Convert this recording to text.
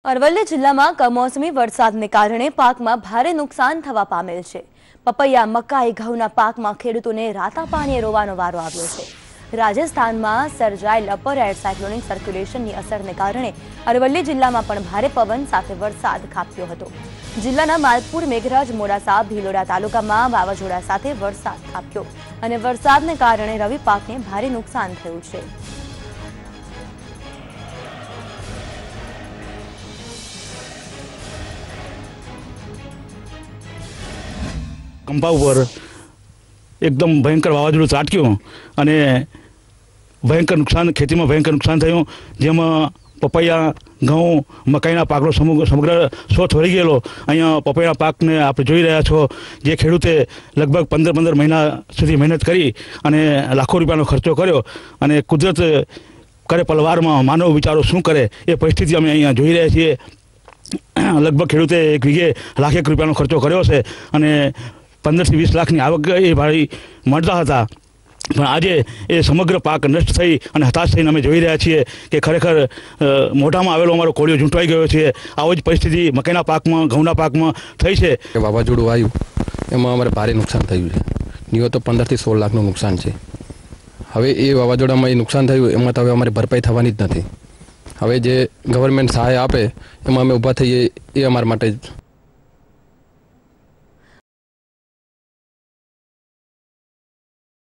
અરવલ્લી જિલ્લામાં કમોસમી વરસાદને કારણે પાકમાં ભારે નુકસાન થવા પામેલ છે। પપૈયા, મકાઈ, ઘઉંના પાકમાં ખેડૂતોને રાતા પાણીએ રોવાનો વારો આવ્યો છે। રાજસ્થાનમાં સર્જાયેલ અપર એર સાયક્લોનિક સર્ક્યુલેશનની અસરને કારણે અરવલ્લી જિલ્લામાં પણ ભારે પવન સાથે વરસાદ ખાબક્યો હતો। જિલ્લાના માલપુર, મેઘરજ, મોડાસા, ભિલોડા તાલુકામાં વાવાઝોડા સાથે વરસાદ ખાબક્યો અને વરસાદને કારણે રવિ પાકને ભારે નુકસાન થયું છે। કંપા ઉપર એકદમ ભયંકર વાવાઝોડું ત્રાટક્યું અને ભયંકર નુકસાન, ખેતીમાં ભયંકર નુકસાન થયું, જેમાં પપૈયા, ઘઉં, મકાઈના પાકનો સમગ્ર શોથ વળી ગયેલો। અહીંયા પપૈયાના પાકને આપણે જોઈ રહ્યા છો, જે ખેડૂતે લગભગ 15 મહિના સુધી મહેનત કરી અને લાખો રૂપિયાનો ખર્ચો કર્યો અને કુદરત કરે પલવારમાં માનવ વિચારો શું કરે એ પરિસ્થિતિ અમે અહીંયા જોઈ રહ્યા છીએ। લગભગ ખેડૂતે એક વીઘે લાખેક રૂપિયાનો ખર્ચો કર્યો છે અને 15 થી 20 લાખની આવક એ ભારી મળતા હતા, પણ આજે એ સમગ્ર પાક નષ્ટ થઈ અને હતાશ થઈને અમે જોઈ રહ્યા છીએ કે ખરેખર મોઢામાં આવેલો અમારો કોળિયો ઝૂંટવાઈ ગયો છે। આવો જ પરિસ્થિતિ મકાઈના પાકમાં, ઘઉંના પાકમાં થઈ છે। વાવાઝોડું આવ્યું એમાં અમારે ભારે નુકસાન થયું છે। નિયો તો 15 થી 16 લાખનું નુકસાન છે। હવે એ વાવાઝોડામાં એ નુકસાન થયું એમાં તો હવે અમારી ભરપાઈ થવાની જ નથી। હવે જે ગવર્મેન્ટ સહાય આપે એમાં અમે ઊભા થઈએ એ અમારા માટે